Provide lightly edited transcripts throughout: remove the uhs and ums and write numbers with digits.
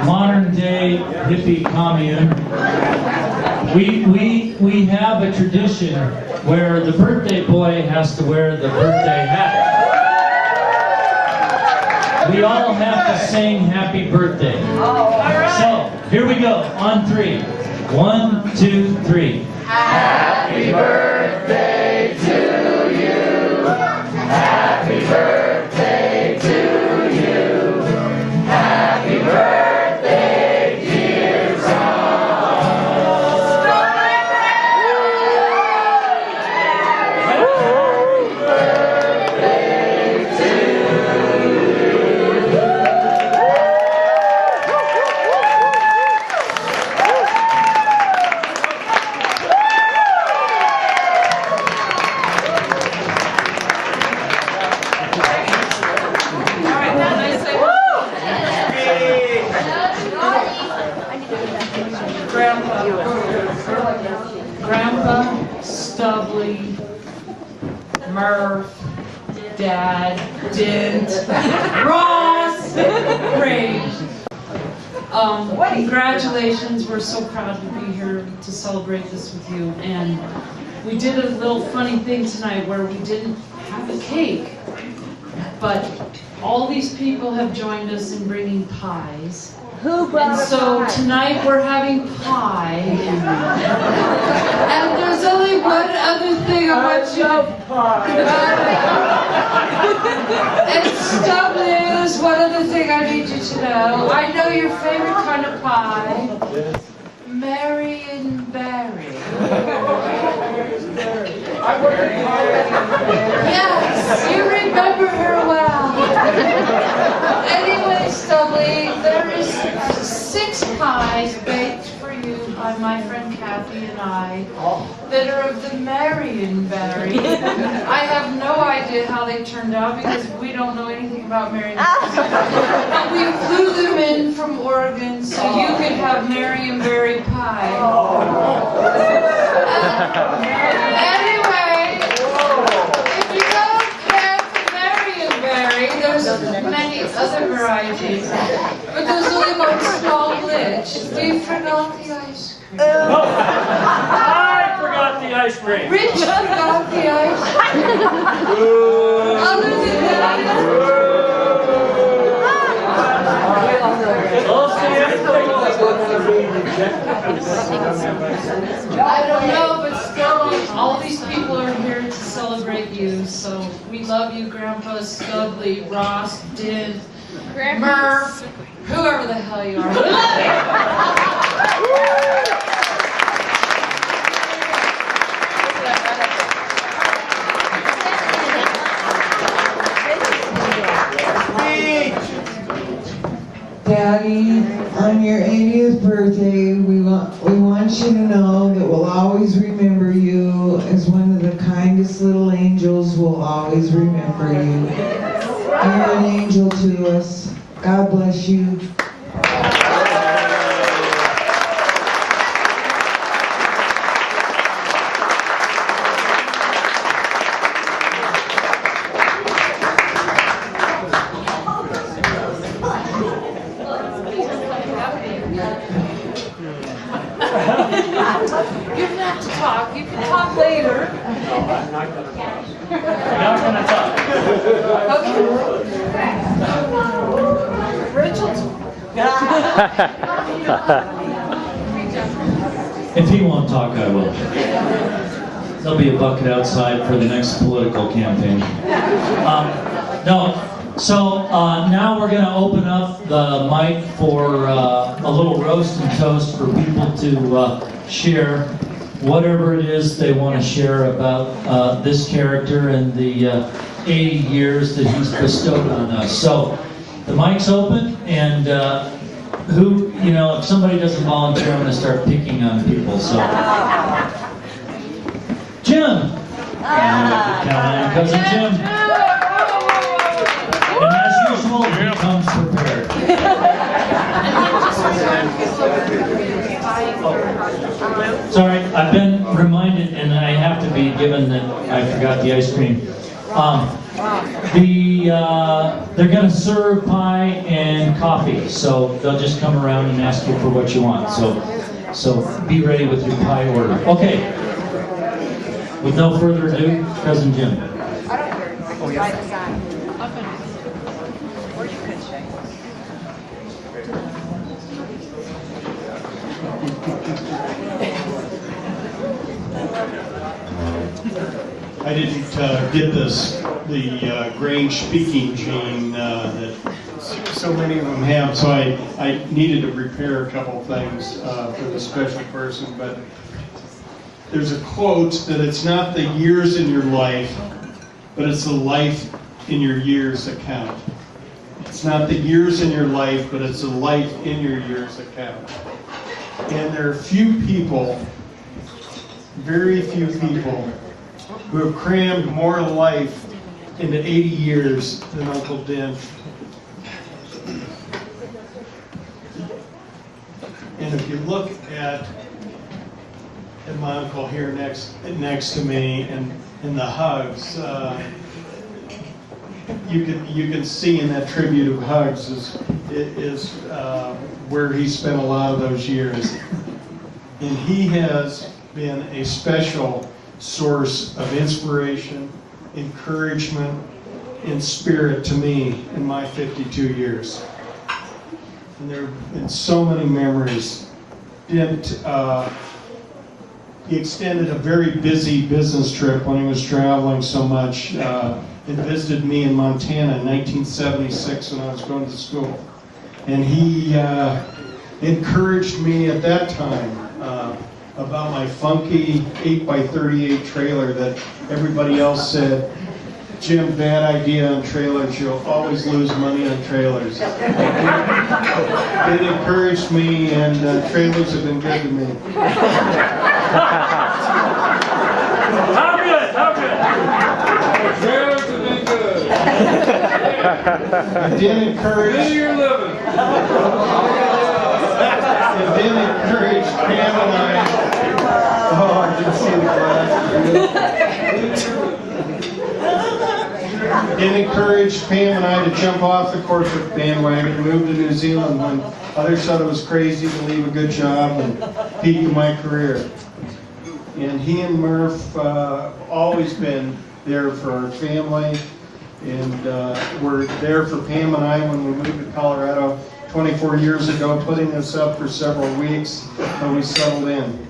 modern day hippie commune, we have a tradition where the birthday boy has to wear the birthday hat. We all have to sing happy birthday. So, here we go, on 3. 1, 2, 3. Happy birthday to you. Happy birthday to you. Happy birthday, dear Ron. Happy birthday to Grandpa, Stubbly, Murph, Dad, Dent, Ross, Ray. Congratulations, we're so proud to be here to celebrate this with you. And we did a little funny thing tonight where we didn't have a cake, but all these people have joined us in bringing pies. And so tonight we're having pie. And there's only one other thing I want you to... And Stubbly, there's one other thing I need you to know. I know your favorite kind of pie. Mary and Barry. Yes, you remember her well. Anyway, Stubbly, there is 6 pies baked for you by my friend Kathy and I that are of the Mary and Barry. I have no idea how they turned out because we don't know anything about Mary and Barry. But we flew them in from Oregon so you could have Mary and Barry pie. Anyway, if you don't care for Mary and Barry, there's many other varieties. But there's only one small glitch. We forgot the ice cream. I forgot the ice cream. Rich forgot the ice cream. Other than that, I don't know, but still, all these people are here to celebrate you. So we love you, Grandpa, Stubbly, Ross, Did, Murph, whoever the hell you are. We love you. Daddy, on your 80th birthday, we want you to know that we'll always remember you as one of the kindest little angels. We'll always remember you. You're an angel to us. God bless you. You don't have to talk. You can talk later. I'm not going to talk. Not going to talk. Okay. Rachel. If he won't talk, I will. There'll be a bucket outside for the next political campaign. So now we're going to open up the mic for a little roast and toast for people to share whatever it is they want to share about this character and the 80 years that he's bestowed on us. So the mic's open, and if somebody doesn't volunteer, I'm going to start picking on people. So Jim, count on cousin Jim. And as usual, he comes prepared. Sorry, I've been reminded, and I have to be given that I forgot the ice cream. The they're gonna serve pie and coffee, so they'll just come around and ask you for what you want. So be ready with your pie order. Okay. With no further ado, Cousin Jim. I didn't get the Grange speaking gene that so many of them have, so I needed to prepare a couple things for the special person. But there's a quote that it's not the years in your life, but it's the life in your years that count. It's not the years in your life, but it's the life in your years that count. And there are few people, very few people, who have crammed more life into 80 years than Uncle Dent. And if you look at my uncle here next to me and the hugs, you can see in that tribute of hugs is where he spent a lot of those years. And he has been a special source of inspiration, encouragement, and spirit to me in my 52 years. And there have been so many memories. He extended a very busy business trip when he was traveling so much and visited me in Montana in 1976 when I was going to school. And he encouraged me at that time about my funky 8x38 trailer that everybody else said, Jim, bad idea on trailers, you'll always lose money on trailers. It encouraged me, and trailers have been good to me. How good? How good? Trailers have been good. It did encourage. Where you're living. It did encourage Pam and I. Oh, I didn't see the glass. It encouraged Pam and I to jump off the corporate bandwagon and move to New Zealand when others thought it was crazy to leave a good job and peak in my career. And he and Murph always been there for our family, and were there for Pam and I when we moved to Colorado 24 years ago, putting us up for several weeks when we settled in.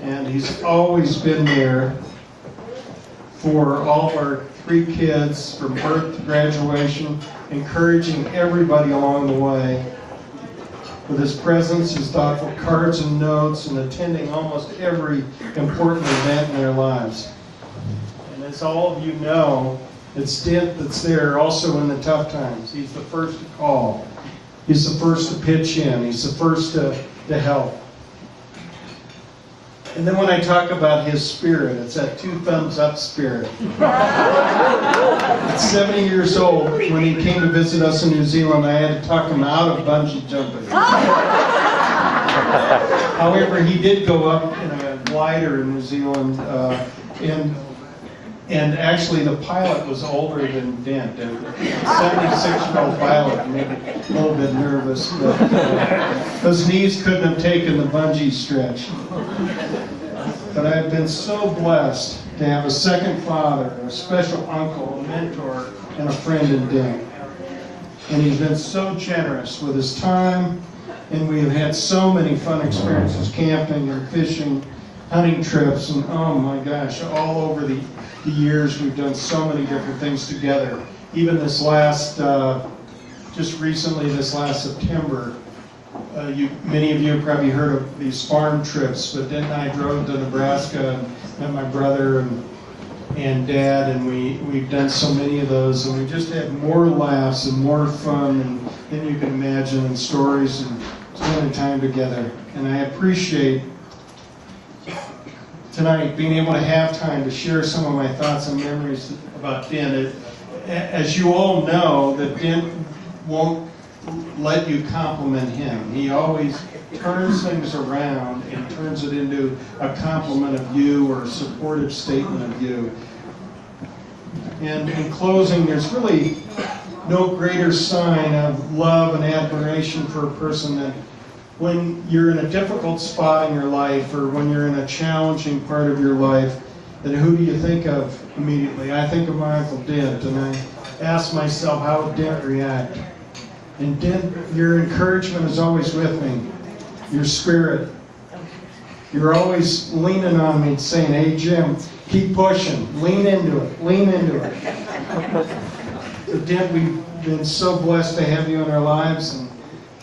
And he's always been there for all of our 3 kids from birth to graduation, encouraging everybody along the way with his presence, his thoughtful cards and notes, and attending almost every important event in their lives. And as all of you know, it's Dent that's there also in the tough times. He's the first to call. He's the first to pitch in. He's the first to help. And then when I talk about his spirit, it's that 2 thumbs up spirit. At 70 years old, when he came to visit us in New Zealand, I had to talk him out of bungee jumping. However, he did go up in a glider in New Zealand, and actually the pilot was older than Dent. A 76-year-old pilot made me a little bit nervous, but those knees couldn't have taken the bungee stretch. But I've been so blessed to have a second father, a special uncle, a mentor, and a friend in Dent. And he's been so generous with his time, and we have had so many fun experiences, camping and fishing, hunting trips, and oh my gosh, all over the years we've done so many different things together. Even this last, just recently, this last September, many of you have probably heard of these farm trips, but then I drove to Nebraska and met my brother and dad, and we've done so many of those, and we just had more laughs and more fun than you can imagine, and stories and spending time together. And I appreciate tonight being able to have time to share some of my thoughts and memories about Dent. As you all know, that Dent won't let you compliment him. He always turns things around and turns it into a compliment of you or a supportive statement of you. And in closing, there's really no greater sign of love and admiration for a person than when you're in a difficult spot in your life or when you're in a challenging part of your life, then who do you think of immediately? I think of my Uncle Dent, and I ask myself, how would Dent react? And Dent, your encouragement is always with me, your spirit. You're always leaning on me, saying, hey Jim, keep pushing, lean into it, lean into it. So Dent, we've been so blessed to have you in our lives,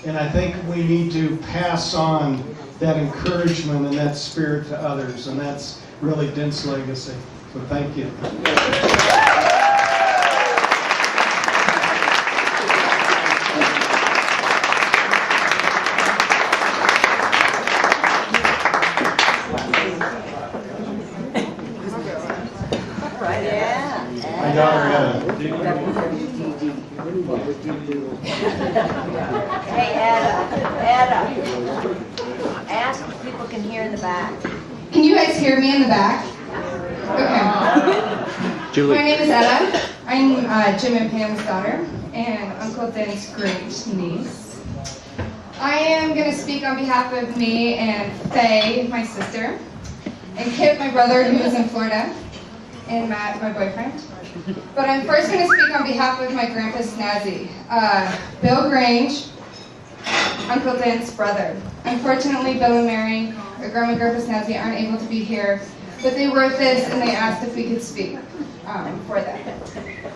and I think we need to pass on that encouragement and that spirit to others, and that's really Dent's legacy. So thank you. My daughter Etta. Hey, Etta. Ask if people can hear in the back. Can you guys hear me in the back? Okay. Julie. My name is Etta. I'm Jim and Pam's daughter and Uncle Dent's great niece. I am going to speak on behalf of me and Faye, my sister, and Kip, my brother, who is in Florida, and Matt, my boyfriend. But I'm first going to speak on behalf of my grandpa Snazzy, Bill Grange, Uncle Dent's brother. Unfortunately, Bill and Mary, or Grandma and Grandpa Snazzy, aren't able to be here, but they wrote this and they asked if we could speak for them.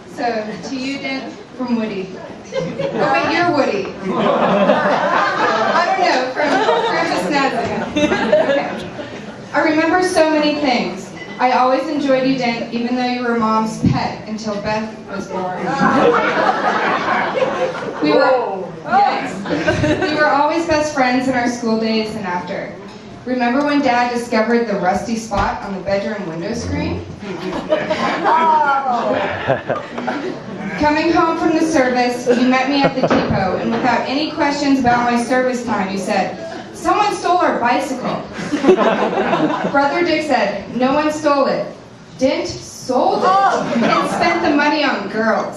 So, to you, Dent, from Woody. Oh, wait, you're Woody. I don't know, from Grandpa Snazzy. Okay. I remember so many things. I always enjoyed you, Dent, even though you were Mom's pet until Beth was born. We were always best friends in our school days and after. Remember when Dad discovered the rusty spot on the bedroom window screen? Coming home from the service, you met me at the depot, and without any questions about my service time, you said, "Someone stole our bicycle." Brother Dick said, "No one stole it. Dent sold it and spent the money on girls."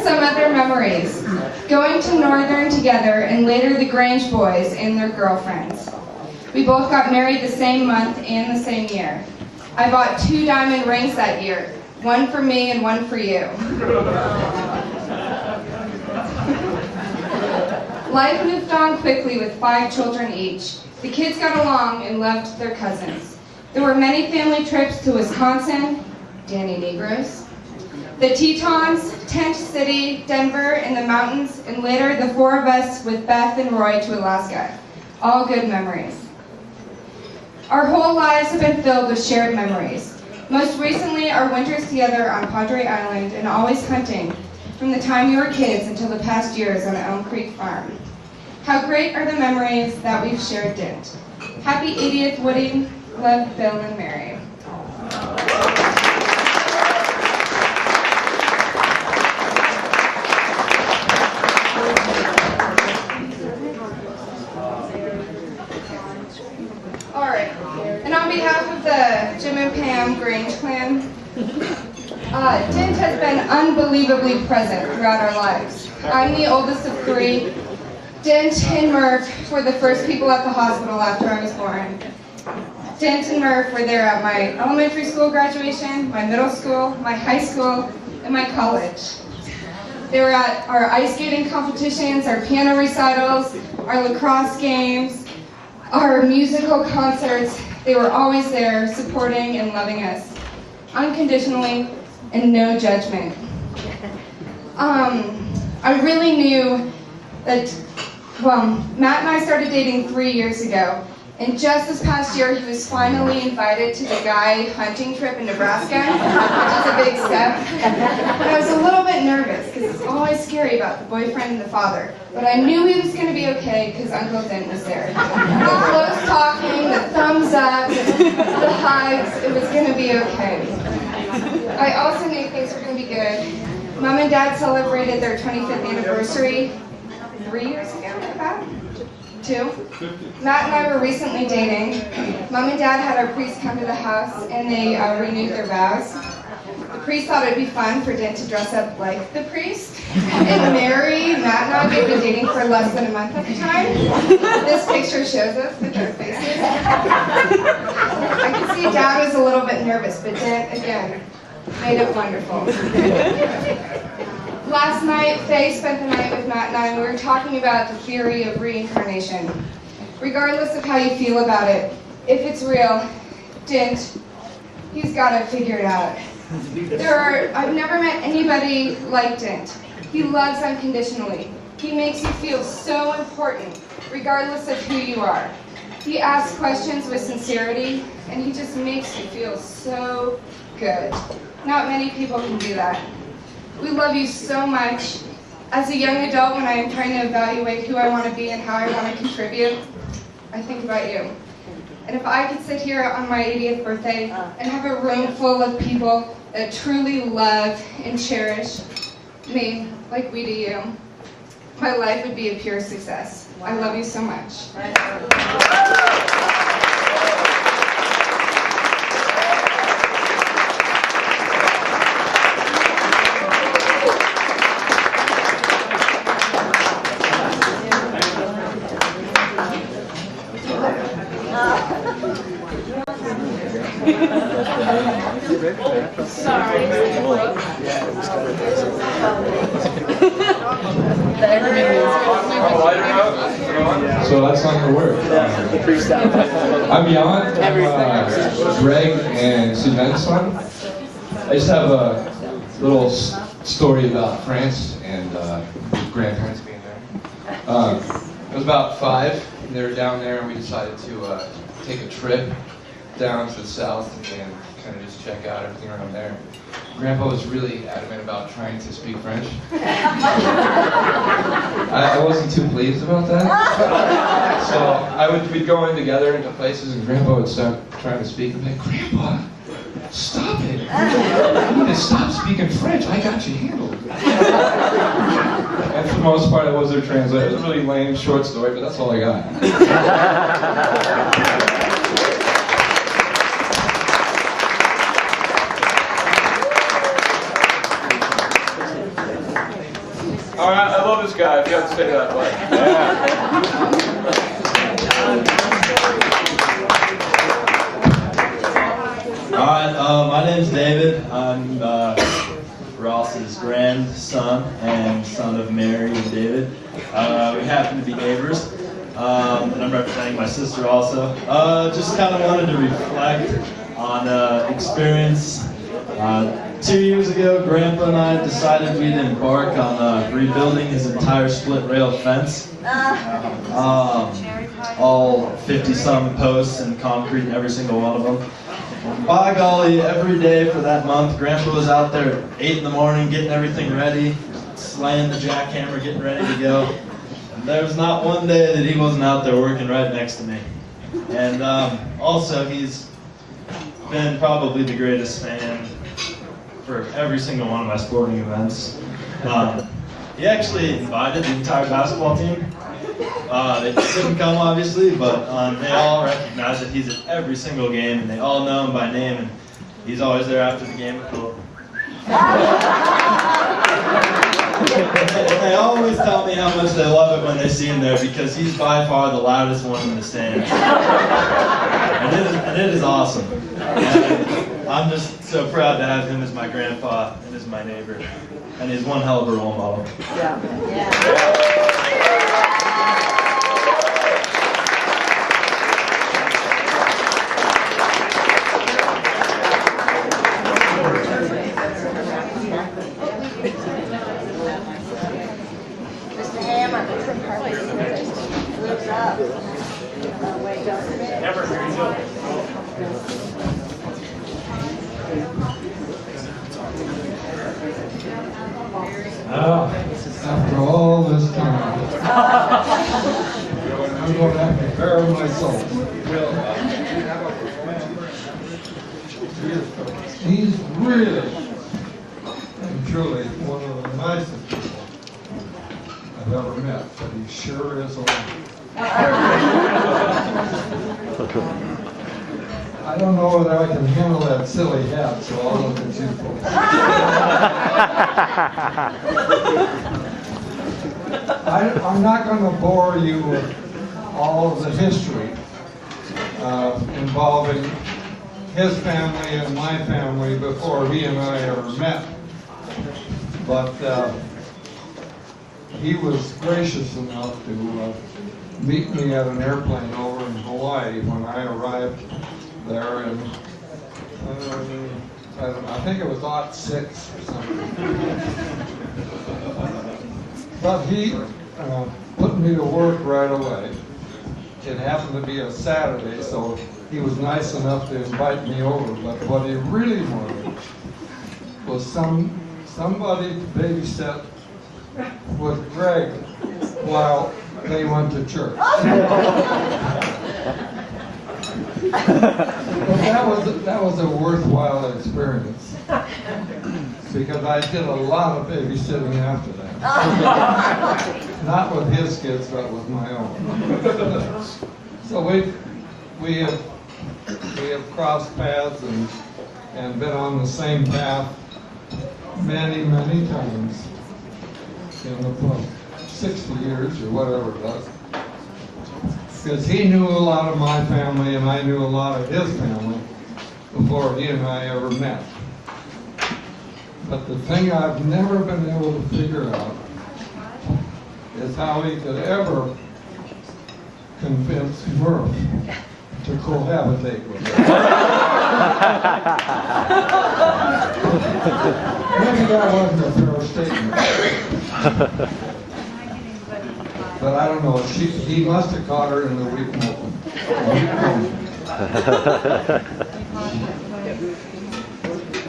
Some other memories. Going to Northern together and later the Grange boys and their girlfriends. We both got married the same month and the same year. I bought 2 diamond rings that year. One for me and one for you. Life moved on quickly with 5 children each. The kids got along and loved their cousins. There were many family trips to Wisconsin, Danny Negros, the Tetons, Tent City, Denver, and the mountains, and later the 4 of us with Beth and Roy to Alaska. All good memories. Our whole lives have been filled with shared memories. Most recently, our winters together on Padre Island and always hunting, from the time we were kids until the past years on the Elm Creek farm. How great are the memories that we've shared, Dent. Happy 80th Woody. Love, Bill and Mary. All right, and on behalf of the Jim and Pam Grange clan, Dent has been unbelievably present throughout our lives. I'm the oldest of 3. Dent and Murph were the first people at the hospital after I was born. Dent and Murph were there at my elementary school graduation, my middle school, my high school, and my college. They were at our ice skating competitions, our piano recitals, our lacrosse games, our musical concerts. They were always there, supporting and loving us, unconditionally, and no judgment. I really knew that, Matt and I started dating 3 years ago, and just this past year, he was finally invited to the guy hunting trip in Nebraska, which is a big step. And I was a little bit nervous, because it's always scary about the boyfriend and the father. But I knew he was going to be okay, because Uncle Dent was there. The close talking, the thumbs up, the hugs, it was going to be okay. I also knew things were going to be good. Mom and Dad celebrated their 25th anniversary 3 years ago, about. 2. Matt and I were recently dating. Mom and Dad had our priest come to the house and they renewed their vows. The priest thought it'd be fun for Dent to dress up like the priest and marry Matt and I. They've been dating for less than a month at the time. This picture shows us with their faces. I could see Dad was a little bit nervous, but Dent, again, made it wonderful. Last night, Faye spent the night with Matt and I, and we were talking about the theory of reincarnation. Regardless of how you feel about it, if it's real, Dent, he's got to figure it out. I've never met anybody like Dent. He loves unconditionally. He makes you feel so important, regardless of who you are. He asks questions with sincerity, and he just makes you feel so good. Not many people can do that. We love you so much. As a young adult, when I am trying to evaluate who I want to be and how I want to contribute, I think about you. And if I could sit here on my 80th birthday and have a room full of people that truly love and cherish me like we do you, my life would be a pure success. I love you so much. So that's not gonna work. I'm Jan. I'm Greg and Suzanne's son. I just have a little story about France and grandparents being there. I was about 5, and they were down there, and we decided to take a trip down to the south and kind of just check out everything around there. Grandpa was really adamant about trying to speak French. I wasn't too pleased about that. So we'd go in together into places, and Grandpa would start trying to speak. And be like, Grandpa, stop it! You need to stop speaking French. I got you handled. And for the most part, I was their translator. It was a really lame, short story, but that's all I got. All right, I love this guy. If you have to say that, but All right, my name's David. I'm Ross's grandson and son of Mary and David. We happen to be neighbors, and I'm representing my sister also. Just kind of wanted to reflect on experience. 2 years ago, Grandpa and I decided we'd embark on rebuilding his entire split rail fence. All 50-some posts and concrete in every single one of them. And by golly, every day for that month, Grandpa was out there at 8 in the morning getting everything ready, slaying the jackhammer, getting ready to go. And there was not one day that he wasn't out there working right next to me. And also, he's been probably the greatest fan for every single one of my sporting events. He actually invited the entire basketball team. They couldn't come, obviously, but they all recognize that he's at every single game, and they all know him by name, and he's always there after the game. Cool. And they always tell me how much they love it when they see him there, because he's by far the loudest one in the stands. And it is awesome. And I'm just so proud to have him as my grandpa and as my neighbor. And he's one hell of a role model. Yeah. Mr. Hammer, lives up. Wait, don't forget. Never hear you. After all this time, I'm going to have to bare my soul. He's really and truly one of the nicest people I've ever met, but he sure is a I don't know whether I can handle that silly hat, so I'll look at you folks. I'm not going to bore you with all of the history involving his family and my family before he and I ever met. But he was gracious enough to meet me at an airplane over in Hawaii when I arrived there in, I think it was '06 or something. But he put me to work right away. It happened to be a Saturday, so he was nice enough to invite me over. But what he really wanted was somebody to babysit with Greg while they went to church. But that was a worthwhile experience because I did a lot of babysitting after that. Not with his kids, but with my own. So we have crossed paths and been on the same path many times in the 60 years or whatever it was. Because he knew a lot of my family and I knew a lot of his family before he and I ever met. But the thing I've never been able to figure out is how he could ever convince Murph to cohabitate with him. Maybe that wasn't a fair statement. But I don't know, he must have caught her in the weak moment.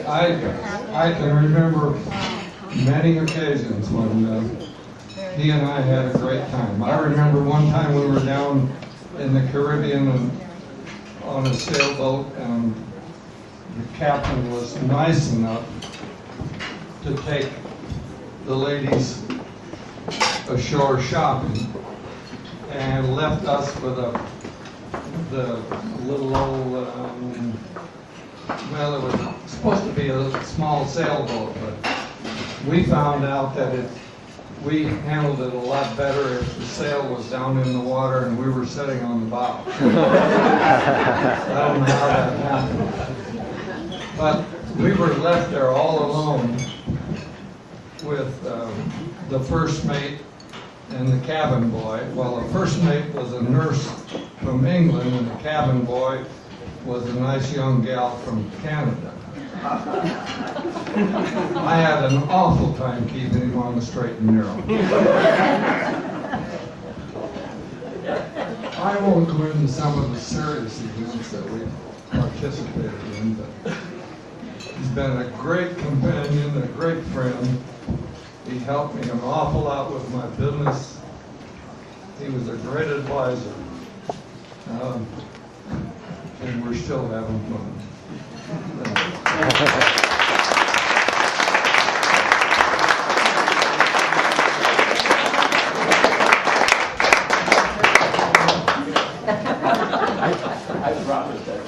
I can remember many occasions when he and I had a great time. I remember one time we were down in the Caribbean and on a sailboat, and the captain was nice enough to take the ladies ashore shopping and left us with the little old, well, it was supposed to be a small sailboat, but we found out that we handled it a lot better if the sail was down in the water and we were sitting on the bow. I don't know how that happened. But we were left there all alone with the first mate and the cabin boy. Well, the first mate was a nurse from England, and the cabin boy was a nice young gal from Canada. I had an awful time keeping him on the straight and narrow. I won't go into some of the serious events that we participated in, but he's been a great companion, a great friend. He helped me an awful lot with my business. He was a great advisor. And we're still having fun. I promised that.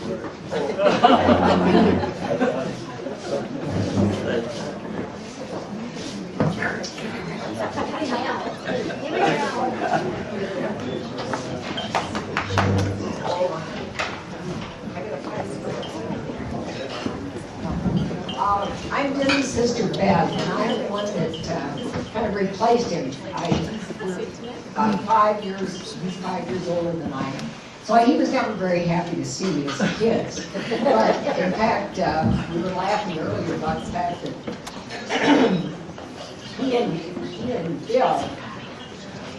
I'm Denny's sister Beth, and I'm the one that kind of replaced him. About 5 years, he's 5 years older than I am. So he was never very happy to see me as kids. But in fact, we were laughing earlier about the fact that he and Bill,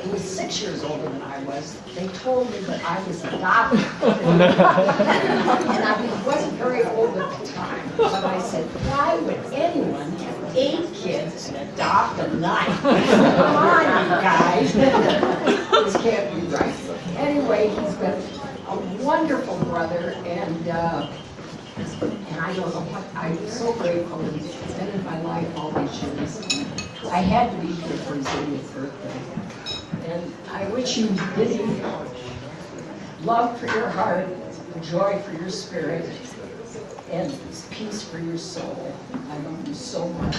who was 6 years older than I was, they told me that I was adopted. And I wasn't very old at the time, but I said, why would anyone have 8 kids and adopt a 9? Come on, you guys. This can't be right. Anyway, he's been a wonderful brother, and I don't know what, I'm so grateful that he's been in my life all these years. I had to be here for his 80th birthday. And I wish you Biddy love for your heart, joy for your spirit, and peace for your soul. I love you so much.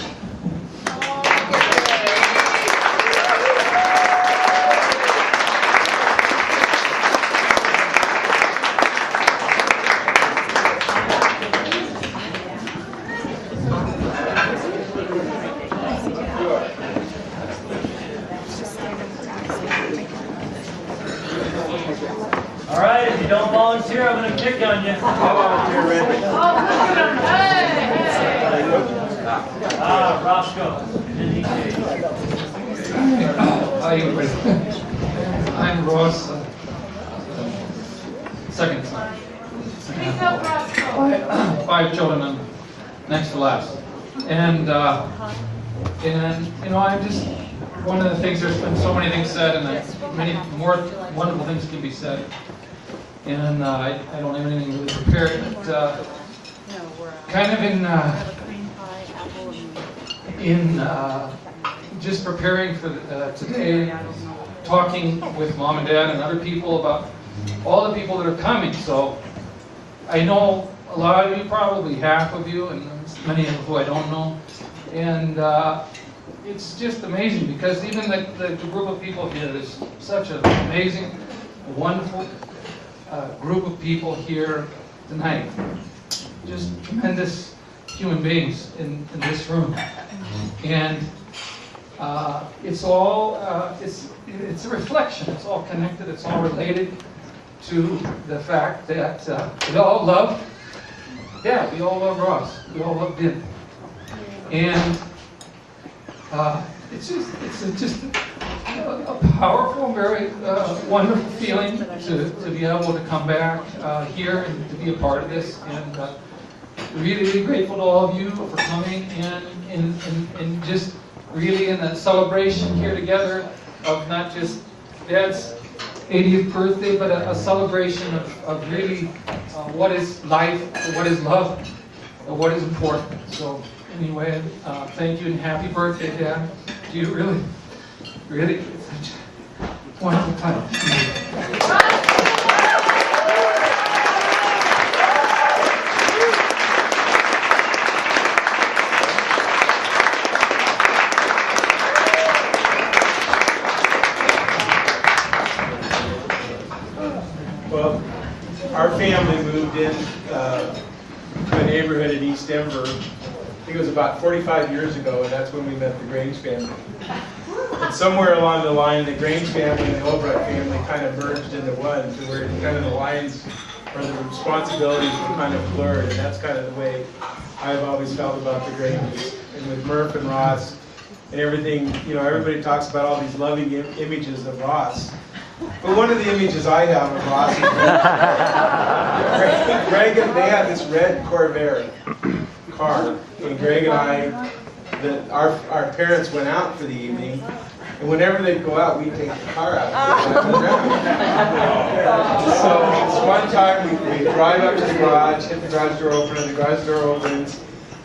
All right, if you don't volunteer, I'm going to pick on you. I'll volunteer, Randy. Oh, look at him. Hey, hey. Roscoe. Hi, everybody. I'm Ross, second son. Speak up, Roscoe. 5 children, I'm next to last. And you know, I'm just, one of the things, there's been so many things said, and many more wonderful things can be said. And I don't have anything really prepared, but kind of in just preparing for today, talking with Mom and Dad and other people about all the people that are coming. So I know a lot of you, probably half of you, and many of who I don't know. And it's just amazing because even the group of people here is such an amazing, wonderful group of people here tonight. Just tremendous human beings in this room. And it's all, it's a reflection. It's all connected. It's all related to the fact that we all love Dad. We all love Ross. We all love Din. And it's just a powerful, very wonderful feeling to be able to come back here and to be a part of this. And really, really grateful to all of you for coming and just really in the celebration here together of not just Dad's 80th birthday, but a celebration of really what is life, what is love, what is important. So anyway, thank you and happy birthday, Dad. You really, really, it's such a wonderful time. Well, our family moved in to a neighborhood in East Denver. I think it was about 45 years ago, and that's when we met the Grange family. And somewhere along the line, the Grange family and the Albright family kind of merged into one, to where kind of the lines or the responsibilities were kind of blurred, and that's kind of the way I've always felt about the Granges. And with Murph and Ross and everything, you know, everybody talks about all these loving images of Ross. But one of the images I have of Ross is Greg, and they had this red Corvair car, and Greg and I, our parents went out for the evening, and whenever they'd go out, we'd take the car out. So this one time we drive up to the garage, hit the garage door opener, and the garage door opens,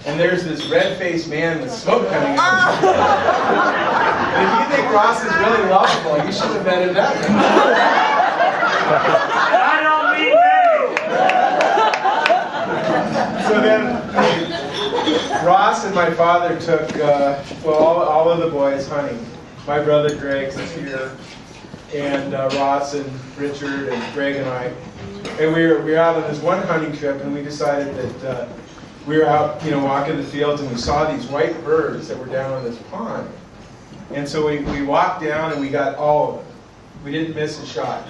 and there's this red-faced man with smoke coming out. And if you think Ross is really lovable, you should have met him that way. I don't mean So then, Ross and my father took, all of the boys hunting. My brother Greg's is here, and Ross and Richard and Greg and I. And we were out on this one hunting trip, and we decided that we were out, you know, walking the fields, and we saw these white birds that were down on this pond. And so we walked down, and we got all of them. We didn't miss a shot.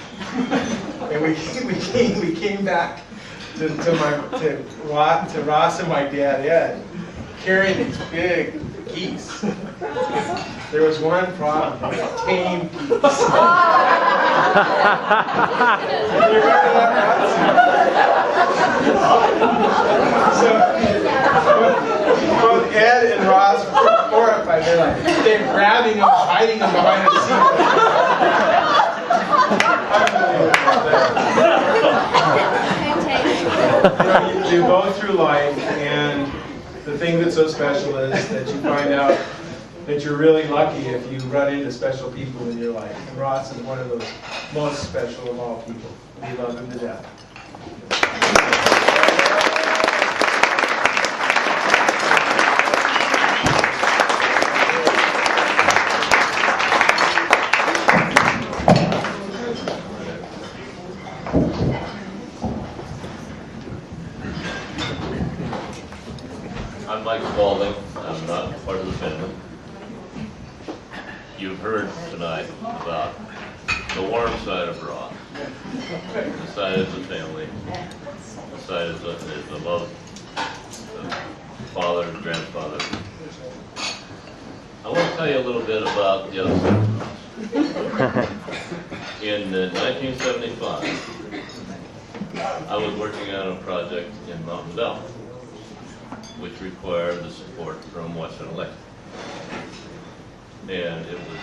And we came back to Ross and my dad Ed, carrying these big geese. There was one problem: tame geese. You remember that, Ross? So both Ed and Ross were horrified. They're grabbing them, hiding them behind the seat. You go through life, and the thing that's so special is that you find out that you're really lucky if you run into special people in your life. And Ross is one of those most special of all people. We love him to death. I'm Mike Spalding. I'm not part of the family. You've heard tonight about the warm side of Ross, the side of the family, the side of the love, the father and grandfather. I want to tell you a little bit about the other side of Ross. In 1975, I was working on a project in Mountain Valley, which required the support from Western Electric. And it was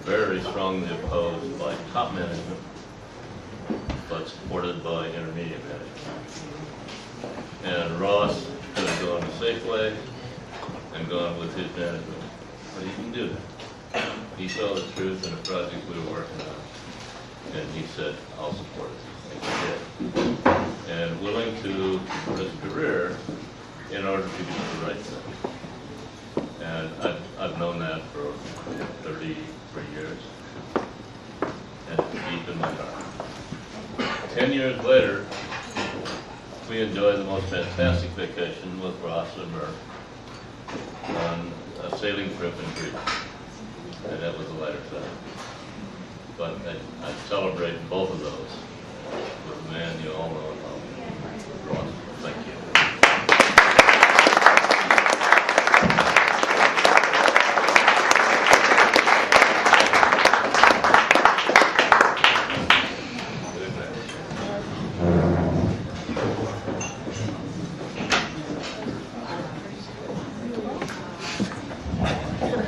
very strongly opposed by top management, but supported by intermediate management. And Ross could have gone to Safeway and gone with his management, but he didn't do that. He saw the truth in the project we were working on, and he said, I'll support it. And he did. And willing to put his career in order to do the right thing. And I've known that for 33 years, and it's deep in my heart. 10 years later, we enjoyed the most fantastic vacation with Ross and Murph on a sailing trip in Greece, and that was the lighter side. But I celebrate both of those with a man you all know and love, Ross. Thank you.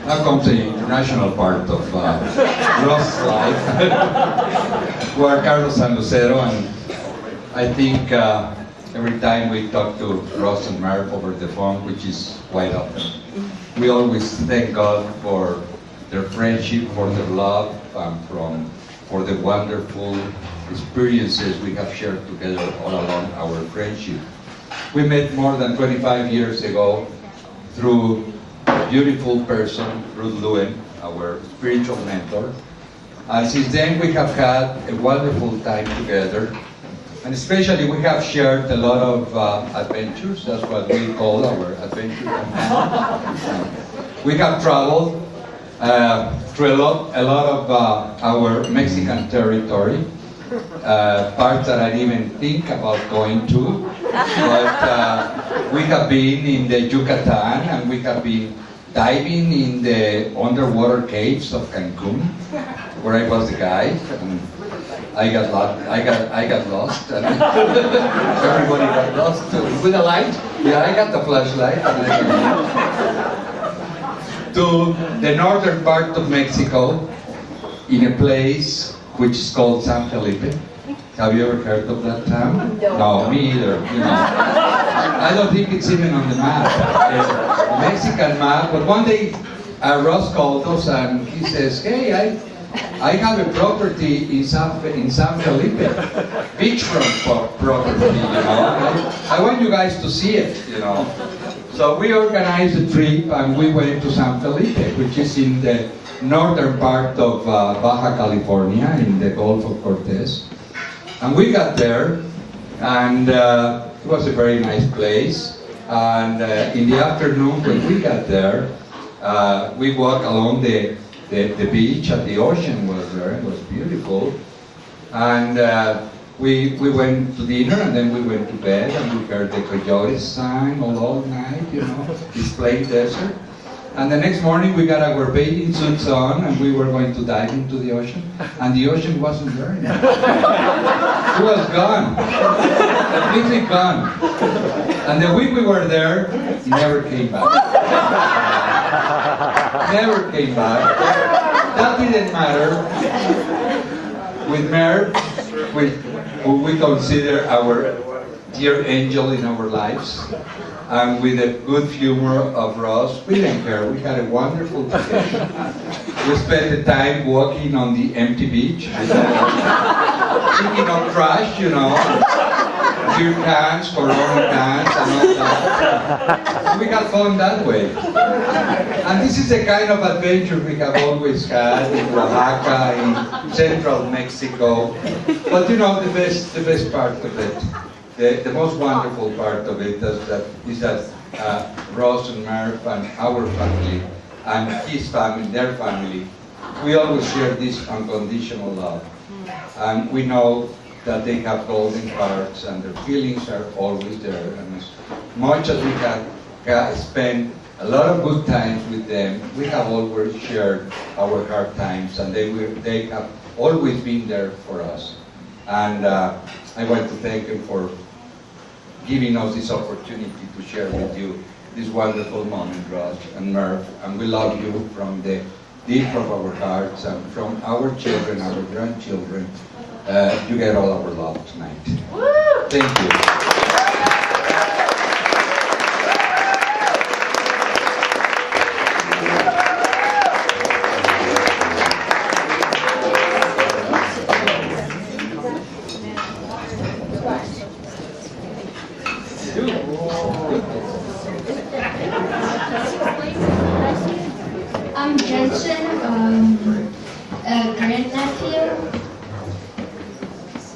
Now comes the international part of Ross's life, where Carlos and Lucero, and I think every time we talk to Ross and Merv over the phone, which is quite often, we always thank God for their friendship, for their love, and for the wonderful experiences we have shared together all along our friendship. We met more than 25 years ago through a beautiful person, Ruth Lewin, our spiritual mentor. And since then we have had a wonderful time together. And especially we have shared a lot of adventures. That's what we call our adventure companion. We have traveled through a lot of our Mexican territory. Parts that I didn't even think about going to. But we have been in the Yucatan, and we have been diving in the underwater caves of Cancun, where I was the guide. And I got lost. And everybody got lost with a light. Yeah, I got the flashlight. To the northern part of Mexico, in a place which is called San Felipe. Have you ever heard of that town? No, me either. You know, I don't think it's even on the map, Mexican map. But one day, Ross called us and he says, "Hey, I have a property in San Felipe, beachfront property. You know, I want you guys to see it. You know." So we organized a trip and we went to San Felipe, which is in the northern part of Baja California, in the Gulf of Cortez. And we got there, and it was a very nice place. And in the afternoon, when we got there, we walked along the beach, and the ocean was there. It was beautiful. And we went to dinner, and then we went to bed, and we heard the coyotes sing all night, you know, displaying desert. And the next morning we got our bathing suits on and we were going to dive into the ocean, and the ocean wasn't there anymore. It was gone, completely gone. And the week we were there, never came back. Never came back. That didn't matter. With Merv, who we consider our dear angel in our lives, and with the good humor of Ross, we didn't care. We had a wonderful vacation. We spent the time walking on the empty beach, thinking of trash, you know, beer cans, Corona cans, and all that. We had fun that way. And this is the kind of adventure we have always had in Oaxaca, in central Mexico. But you know, the best part of it, the most wonderful part of it is that Ross and Merv and our family and his family, their family, we always share this unconditional love. And we know that they have golden hearts and their feelings are always there. And as much as we have spent a lot of good times with them, we have always shared our hard times, and they have always been there for us. And I want to thank them for giving us this opportunity to share with you this wonderful moment, Ross and Merv. And we love you from the deep of our hearts and from our children, our grandchildren. You get all our love tonight. Thank you. I'm Jensen, a grandnephew.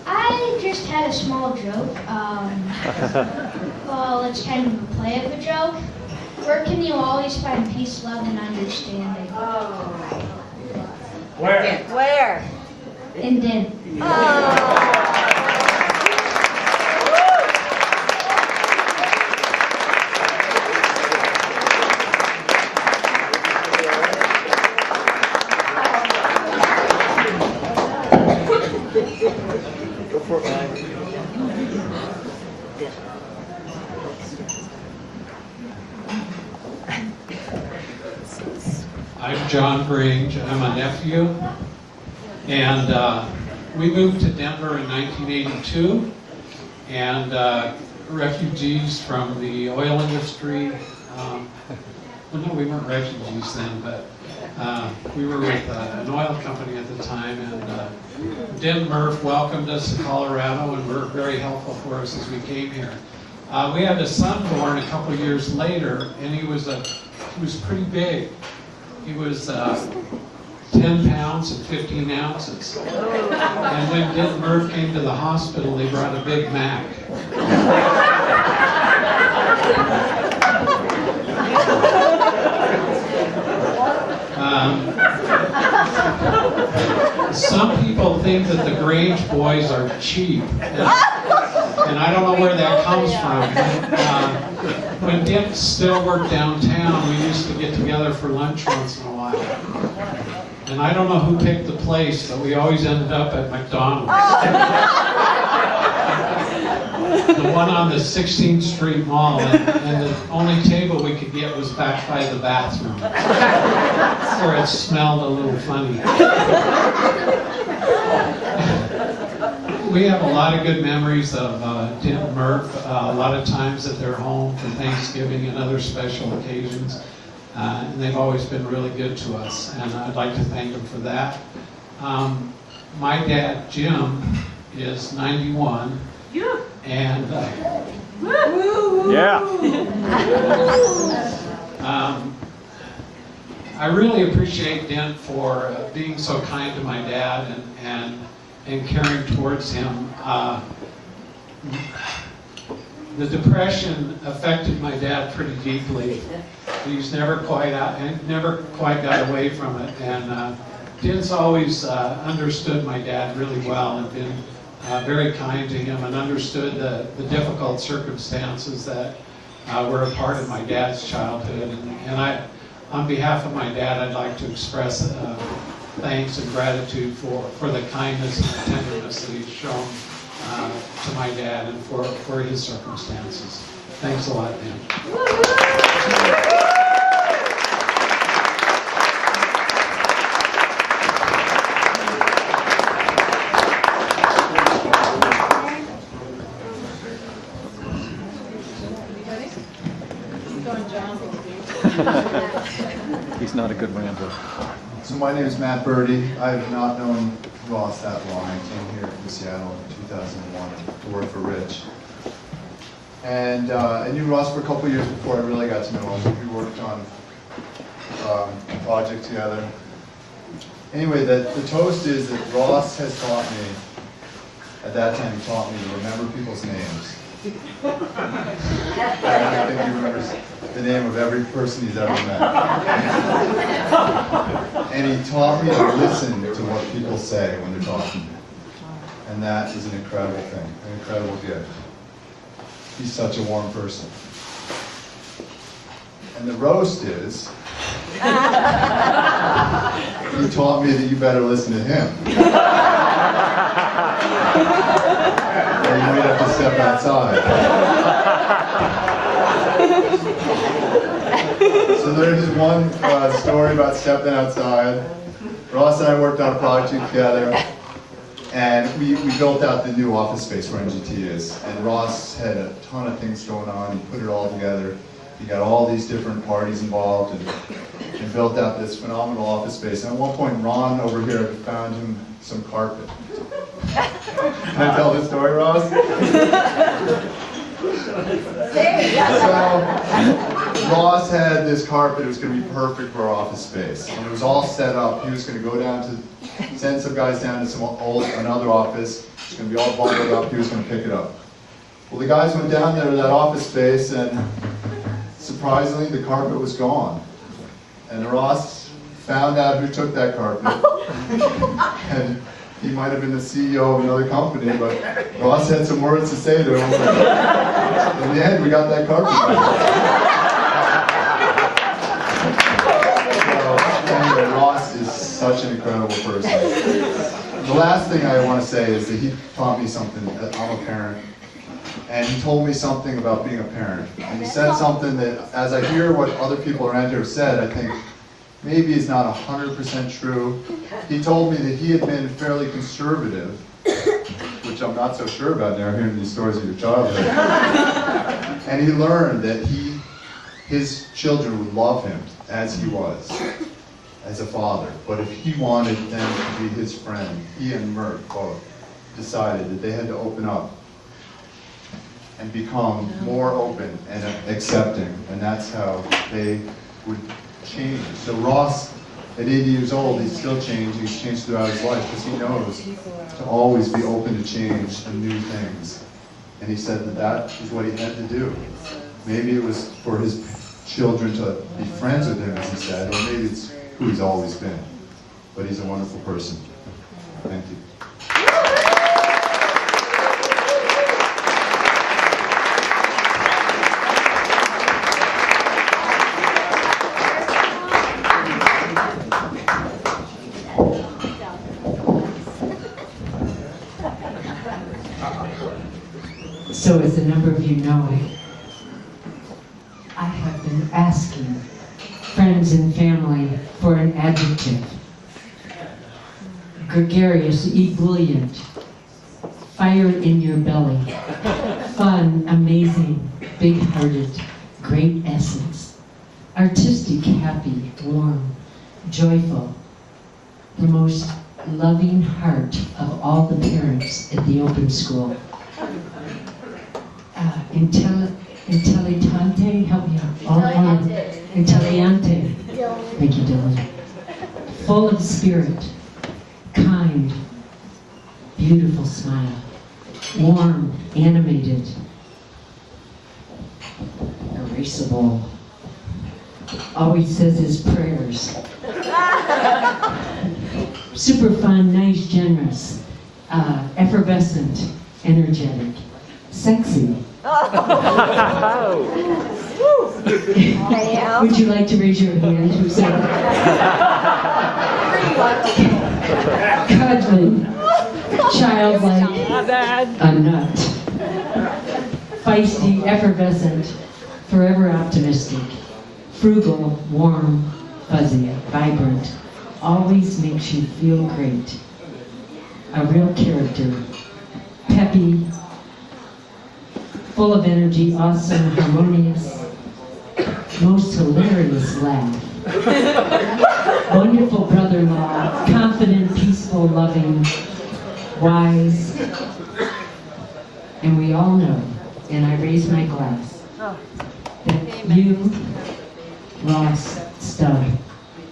I just had a small joke. Well, it's kind of a play of a joke. Where can you always find peace, love, and understanding? Where? Where? In Din. Go for it, man. I'm John Grange. I'm a nephew, and we moved to Denver in 1982, and refugees from the oil industry. Well, no, we weren't refugees then, but we were with an oil company at the time, and Dan Murph welcomed us to Colorado and were very helpful for us as we came here. We had a son born a couple of years later, and he was pretty big. He was 10 pounds and 15 ounces. And when Dan Murph came to the hospital, they brought a Big Mac. Some people think that the Grange boys are cheap, and I don't know where that comes from. When Dick still worked downtown, we used to get together for lunch once in a while. And I don't know who picked the place, but we always ended up at McDonald's. The one on the 16th Street Mall, and the only table we could get was back by the bathroom, where it smelled a little funny. We have a lot of good memories of Tim and Murph, a lot of times at their home for Thanksgiving and other special occasions. And they've always been really good to us, and I'd like to thank them for that. My dad, Jim, is 91. And I really appreciate Dent for being so kind to my dad and caring towards him. The depression affected my dad pretty deeply. He's never quite got away from it, and Dent's always understood my dad really well and been very kind to him and understood the difficult circumstances that were a part of my dad's childhood. And on behalf of my dad, I'd like to express thanks and gratitude for the kindness and tenderness that he's shown to my dad and for his circumstances. Thanks a lot, Dan. good rambler. So my name is Matt Birdie. I have not known Ross that long. I came here to Seattle in 2001 to work for Rich. And I knew Ross for a couple years before I really got to know him. We worked on a project together. Anyway, the toast is that Ross has taught me, at that time he taught me to remember people's names. I think he remembers the name of every person he's ever met. And he taught me to listen to what people say when they're talking. And that is an incredible thing, an incredible gift. He's such a warm person. And the roast is, he taught me that you better listen to him. Or you might have to step outside. So there's one story about stepping outside. Ross and I worked on a project together, and we built out the new office space where NGT is. And Ross had a ton of things going on. He put it all together. He got all these different parties involved and built out this phenomenal office space. And at one point, Ron over here found him some carpet. Can I tell this story, Ross? So, Ross had this carpet. It was going to be perfect for our office space. And it was all set up. He was going to go down to, send some guys down to another office. It was going to be all bundled up. He was going to pick it up. Well, the guys went down there to that office space, and surprisingly, the carpet was gone. And Ross found out who took that carpet. And he might have been the CEO of another company, but Ross had some words to say to him. In the end, we got that carpet back. So, anyway, Ross is such an incredible person. The last thing I want to say is that he taught me something. That I'm a parent. And he told me something about being a parent. And he said something that, as I hear what other people around here have said, I think maybe is not 100% true. He told me that he had been fairly conservative, which I'm not so sure about now, hearing these stories of your childhood. And he learned that his children would love him as he was, as a father. But if he wanted them to be his friend, he and Mert both decided that they had to open up and become more open and accepting, and that's how they would change. So Ross, at 80 years old, he's still changing. He's changed throughout his life because he knows to always be open to change and new things. And he said that that is what he had to do. Maybe it was for his children to be friends with him, as he said, or maybe it's who he's always been. But he's a wonderful person. Thank you. So as a number of you know, I have been asking friends and family for an adjective. Gregarious, ebullient, fire in your belly, fun, amazing, big-hearted, great essence, artistic, happy, warm, joyful, the most loving heart of all the parents at the open school. Intelligente, help me out. Intelligente. Thank you, Dylan. Full of spirit, kind, beautiful smile, warm, animated, erasable, always says his prayers. Super fun, nice, generous, effervescent, energetic, sexy. Would you like to raise your hand? Who said that? Cuddly, childlike, a nut, feisty, effervescent, forever optimistic, frugal, warm, fuzzy, vibrant, always makes you feel great. A real character, peppy, full of energy, awesome, harmonious, most hilarious laugh. wise, and we all know, and I raise my glass, that you, Ross, Stubb,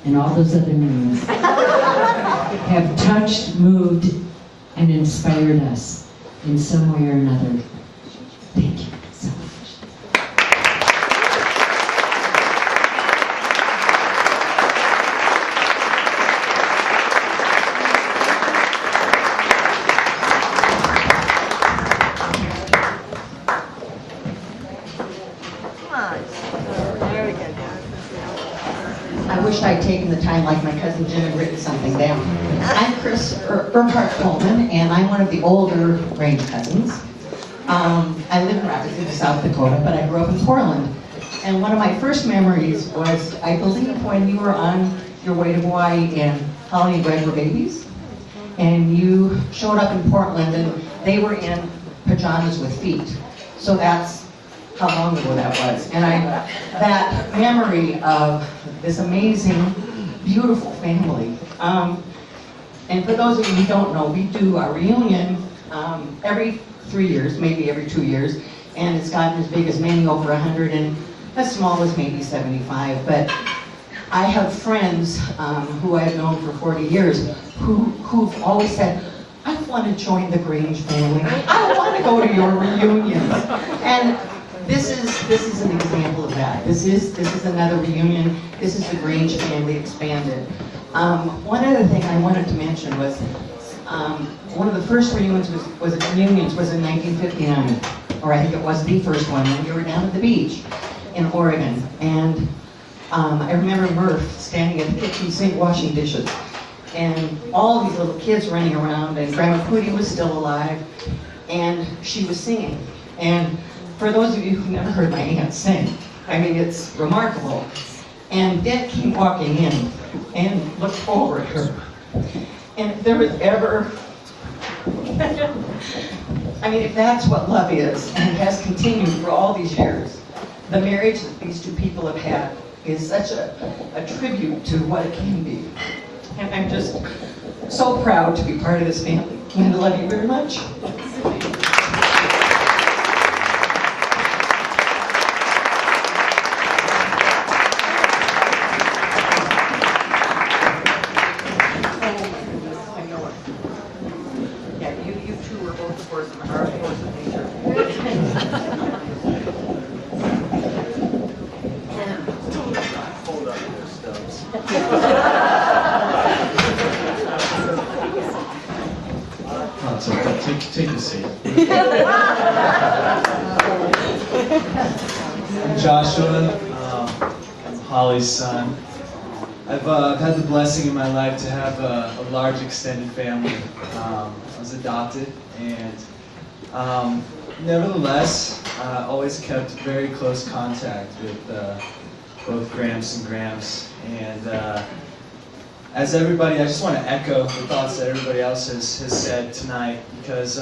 and all those other names have touched, moved, and inspired us in some way or another. Thank you so much. I wish I'd taken the time like my cousin Jim and written something down. I'm Chris Earhart Coleman, and I'm one of the older Range cousins. I live in Rapid City, South Dakota, but I grew up in Portland. And one of my first memories was, I believe, when you were on your way to Hawaii and Holly and Greg were babies. And you showed up in Portland, and they were in pajamas with feet. So that's how long ago that was. And that memory of this amazing, beautiful family. And for those of you who don't know, we do a reunion every 3 years, maybe every 2 years, and it's gotten as big as many over 100 and as small as maybe 75. But I have friends who I've known for 40 years who've always said, I want to join the Grange family. I want to go to your reunions. And this is an example of that. This is another reunion. This is the Grange family expanded. One other thing I wanted to mention was one of the first reunions was in 1959, or I think it was the first one, when we were down at the beach in Oregon. And I remember Murph standing at the kitchen sink washing dishes, and all these little kids running around, and Grandma Pootie was still alive, and she was singing. And for those of you who've never heard my aunt sing, I mean, it's remarkable. And Dad came walking in and looked over at her. And if there was ever, I mean, if that's what love is, and has continued for all these years, the marriage that these two people have had is such a tribute to what it can be. And I'm just so proud to be part of this family. And I love you very much. Take a seat. I'm Joshua. I'm Holly's son. I've had the blessing in my life to have a large extended family. I was adopted, and nevertheless, always kept very close contact with both Gramps and Gramps. And as everybody, I just want to echo the thoughts that everybody else has said tonight, because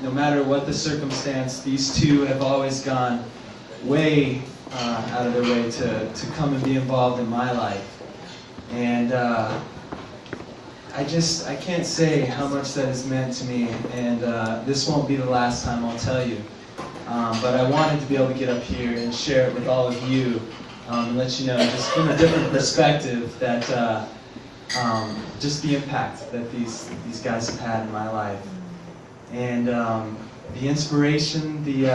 no matter what the circumstance, these two have always gone way out of their way to come and be involved in my life. And I can't say how much that has meant to me, and this won't be the last time I'll tell you. But I wanted to be able to get up here and share it with all of you, and let you know, just from a different perspective, that just the impact that these guys have had in my life. And the inspiration, the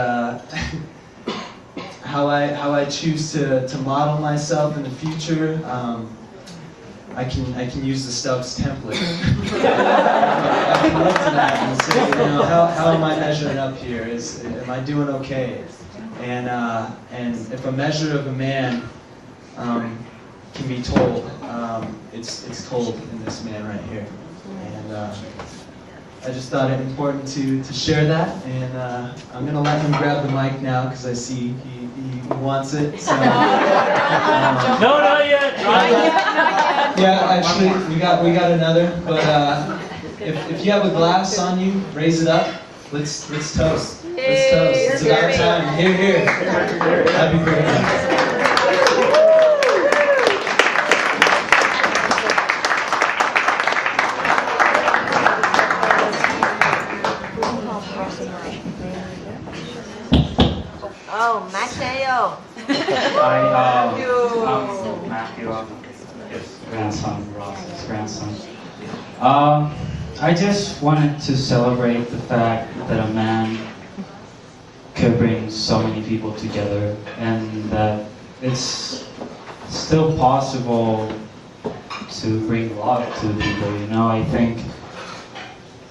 how I choose to model myself in the future, I can use the Stubbs template. I can look to that and say, you know, how am I measuring up here? Am I doing okay? And if a measure of a man can be told, it's told in this man right here. And I just thought it important to share that, and I'm going to let him grab the mic now because I see he wants it. So, no, not yet. Yeah, actually, we got another. But if you have a glass on you, raise it up. Let's toast. Let's toast. It's about time. Here, here. Happy birthday. I'm Matthew. I'm his grandson, Ross's grandson. I just wanted to celebrate the fact that a man could bring so many people together, and that it's still possible to bring love to people. You know, I think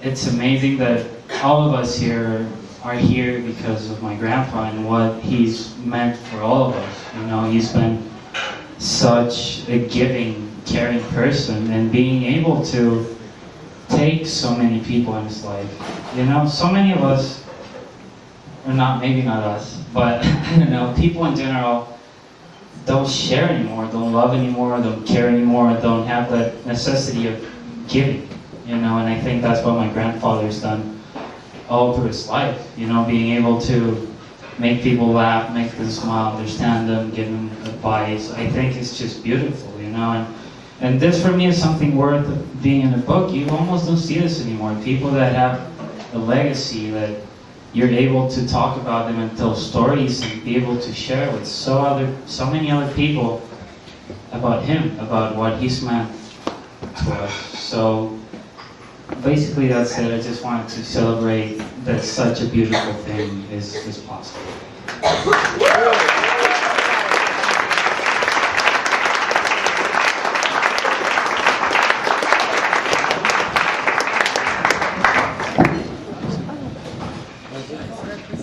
it's amazing that all of us here are here because of my grandpa and what he's meant for all of us. You know, he's been such a giving, caring person, and being able to take so many people in his life. You know, so many of us, or not, maybe not us, but you know, people in general don't share anymore, don't love anymore, don't care anymore, don't have that necessity of giving. You know, and I think that's what my grandfather's done all through his life. You know, being able to make people laugh, make them smile, understand them, give them advice. I think it's just beautiful, you know. And this for me is something worth being in a book. You almost don't see this anymore. People that have a legacy, that you're able to talk about them and tell stories and be able to share with so many other people about him, about what he's meant to us. So basically that's it. I just wanted to celebrate that such a beautiful thing is possible.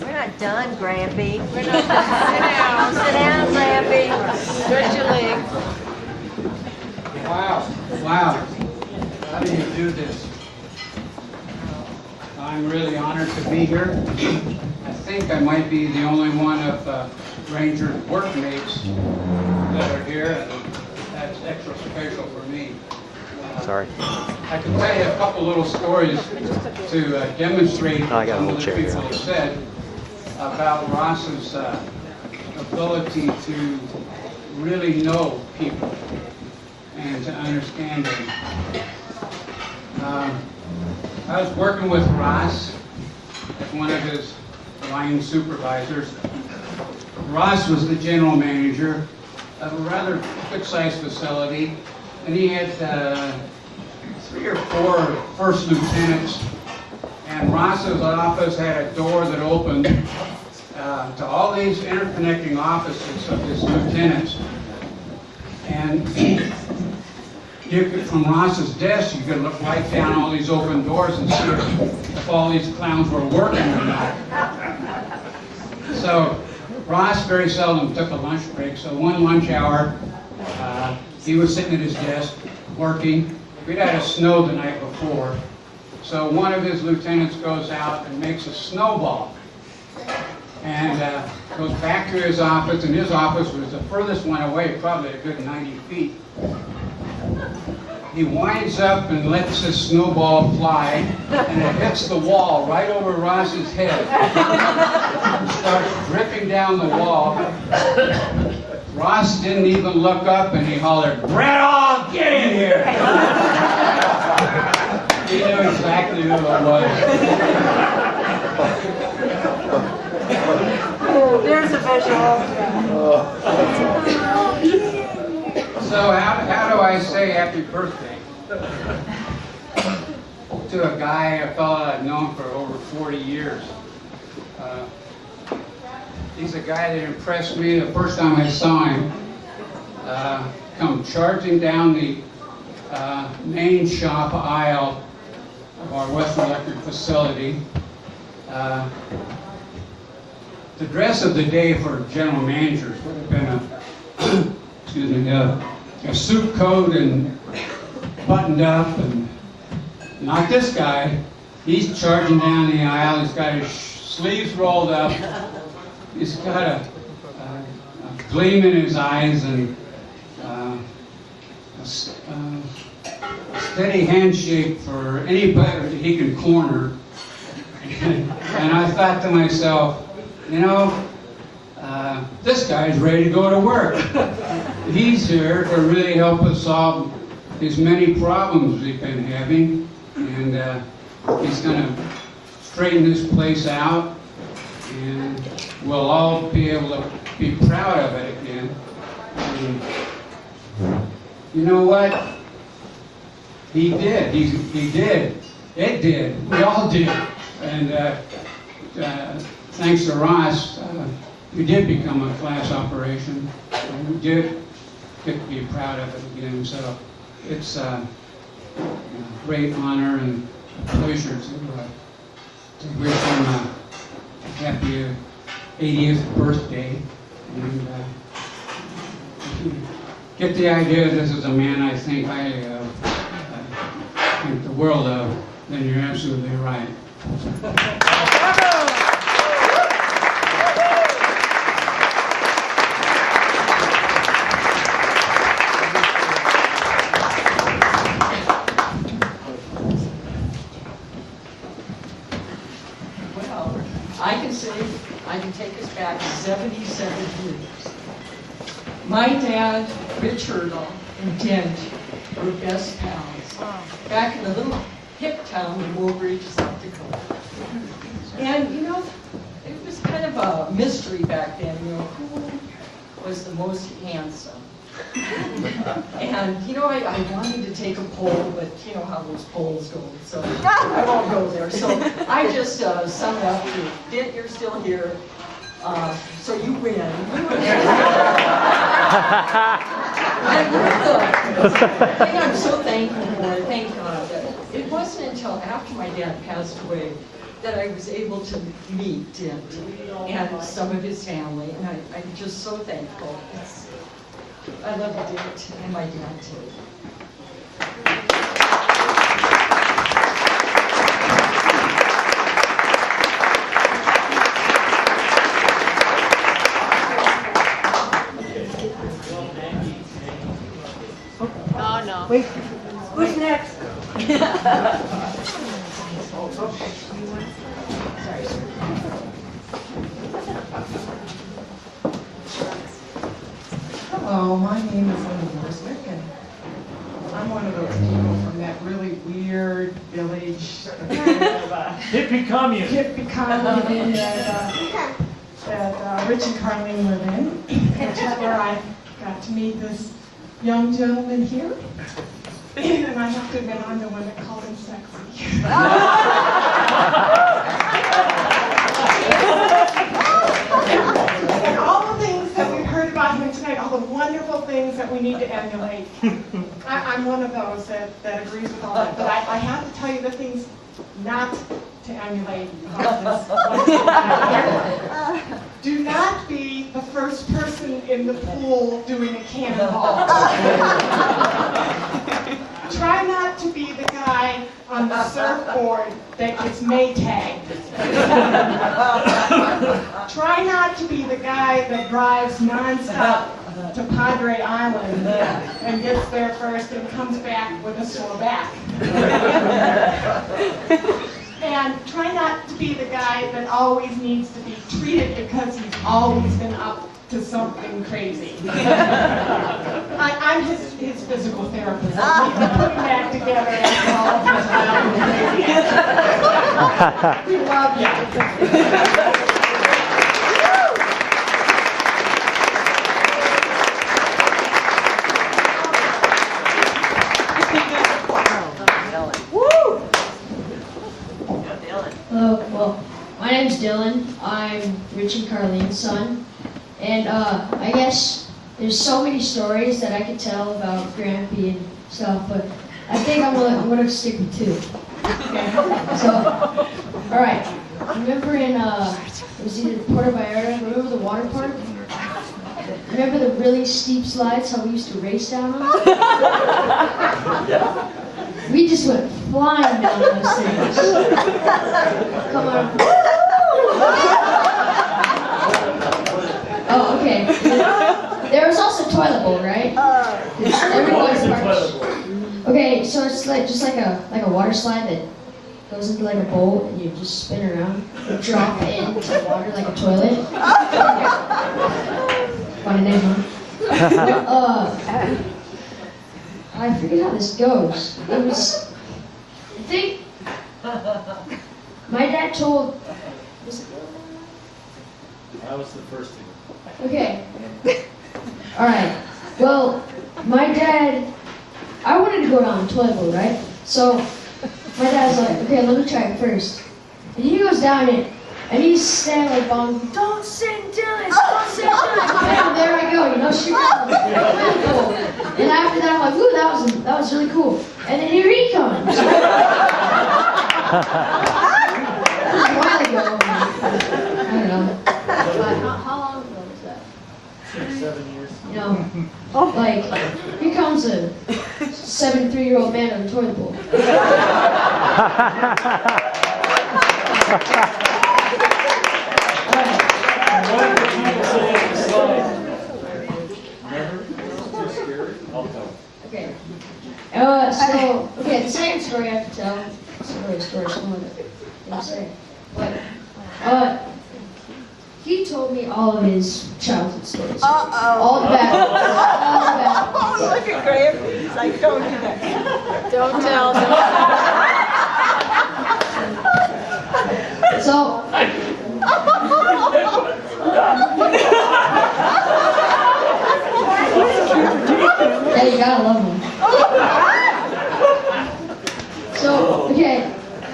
We're not done, Grampy. We're not done. Sit down, Grampy. Stretch your legs. Wow. How do you do this? I'm really honored to be here. I think I might be the only one of Ranger's workmates that are here, and that's extra special for me. Sorry. I can tell you a couple little stories to demonstrate what some of the people have said about Ross's ability to really know people and to understand them. I was working with Ross as one of his line supervisors. Ross was the general manager of a rather good-sized facility, and he had 3 or 4 first lieutenants, and Ross's office had a door that opened to all these interconnecting offices of his lieutenants. And you could, from Ross's desk, you could look right down all these open doors and see if all these clowns were working or not. So Ross very seldom took a lunch break, so one lunch hour, he was sitting at his desk working. We'd had a snow the night before, so one of his lieutenants goes out and makes a snowball and goes back to his office, and his office was the furthest one away, probably a good 90 feet. He winds up and lets his snowball fly, and it hits the wall right over Ross's head. It starts dripping down the wall. Ross didn't even look up, and he hollered, "Grandma, get in here!" He knew exactly who it was. There's a visual. So how do I say happy birthday to a guy, a fella I've known for over 40 years? He's a guy that impressed me the first time I saw him. Come charging down the main shop aisle of our Western Electric facility. The dress of the day for general managers would have been a suit coat and buttoned up, and not this guy. He's charging down the aisle. He's got his sleeves rolled up. He's got a gleam in his eyes and a steady handshake for anybody that he can corner. And I thought to myself, you know, this guy's ready to go to work. He's here to really help us solve these many problems we've been having, and he's going to straighten this place out, and we'll all be able to be proud of it again. And you know what? He did. He did. It did. We all did. And thanks to Ross, we did become a class operation. And we did get to be proud of it again. So it's a great honor and a pleasure to wish him a happy 80th birthday. And if you get the idea this is a man I think the world of, then you're absolutely right. Well, I can take us back 77 years. My dad, Rich Hurdle, and Dent were best pals back in the little hip town of Woolbridge, South Dakota. And, you know, it was kind of a mystery back then, you know, who was the most handsome. And, you know, I wanted to take a poll, but you know how those polls go, so I won't go there. So I just summed up to, Dent, you're still here, so you win. And the thing I'm so thankful for, thank God, that it wasn't until after my dad passed away that I was able to meet Dent and some of his family, and I'm just so thankful. I love Dent and my dad too. Oh no. Wait, who's next? Hello, my name is Linda Borswick, and I'm one of those people from that really weird village. Hippie commune. Hippie commune that Rich and Carlene live in. Which is where I got to meet this young gentleman here. And I have to admit, I'm the one that called him sexy. And all the things that we've heard about him tonight, all the wonderful things that we need to emulate. I'm one of those that agrees with all that. But I have to tell you the things not to emulate about this wonderful guy here. Do not be the first person in the pool doing a cannonball. Try not to be the guy on the surfboard that gets Maytagged. Try not to be the guy that drives nonstop to Padre Island and gets there first and comes back with a sore back. And try not to be the guy that always needs to be treated because he's always been up to something crazy. I'm his physical therapist. He's putting back together after all of his crazy. We love you. Hello, well, my name's Dylan. I'm Rich and Carlene's son. And I guess there's so many stories that I could tell about Grampy and stuff, but I think I'm gonna stick with two. Okay. So, all right. Remember in it was either Puerto Vallarta. Remember the water park? Remember the really steep slides? How we used to race down them? We just went flying down those things. Come on. Oh, okay. There was also toilet bowl, right? Everybody's parked. Okay, so it's like just like a water slide that goes into like a bowl and you just spin around and drop into the water like a toilet. Funny name, huh? I forget how this goes. It was, I think, my dad told. That was the first thing. Okay. All right. Well, my dad, I wanted to go down the toilet bowl, right? So my dad's like, okay, let me try it first. And he goes down it, and he's standing like, don't sing Dylan, don't sing Dylan. And there I go, you know, shoot out. Really cool. And after that, I'm like, ooh, that was really cool. And then here he comes. That was a while ago. I don't know. How long ago was that? 7 years. You know, like, here comes a 73-year-old man on the toilet bowl. Okay. Okay, the second story I have to tell. Story, I'm saying. But, he told me all of his childhood stories. All the bad ones. All the bad ones. Oh, look at Grampy. He's like, don't do that. Don't tell. So, yeah, you gotta love him. So, okay,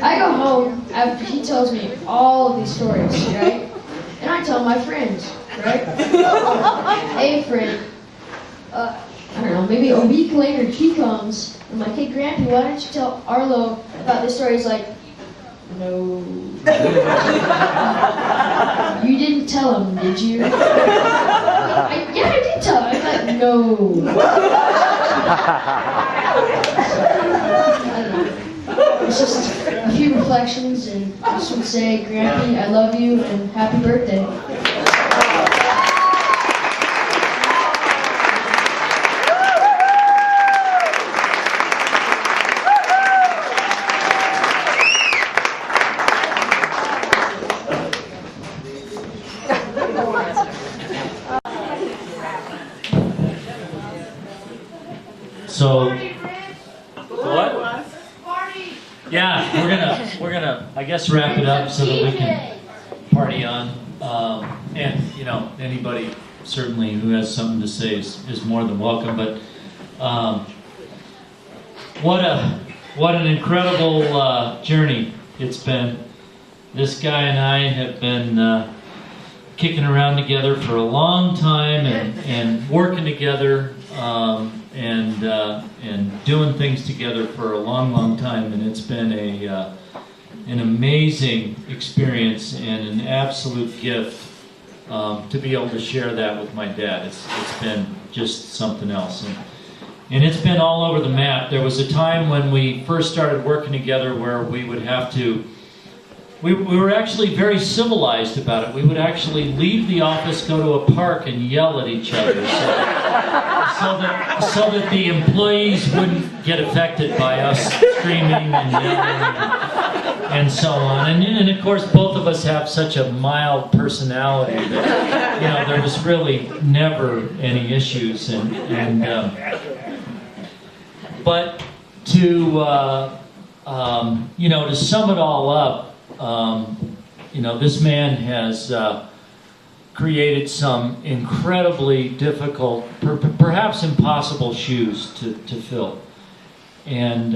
I go home after he tells me all of these stories, right? And I tell my friends, right? A friend, I don't know, maybe a week later he comes, and I'm like, hey Grampy, why don't you tell Arlo about this story? He's like, no. You didn't tell him, did you? Yeah, I did tell him. I'm like, no. I don't know. It's just a few reflections, and I just want to say, Grampy, I love you, and happy birthday. So, what? Yeah, we're gonna, I guess, wrap it up so that we can party on. And you know, anybody certainly who has something to say is more than welcome. But what an incredible journey it's been. This guy and I have been kicking around together for a long time and working together. And doing things together for a long, long time, and it's been an amazing experience and an absolute gift to be able to share that with my dad. It's been just something else, and it's been all over the map. There was a time when we first started working together where we would have to. We were actually very civilized about it. We would actually leave the office, go to a park, and yell at each other so that the employees wouldn't get affected by us screaming and yelling and so on. And of course, both of us have such a mild personality that, you know, there was really never any issues. But to you know, to sum it all up. You know, this man has created some incredibly difficult, perhaps impossible shoes to fill. And,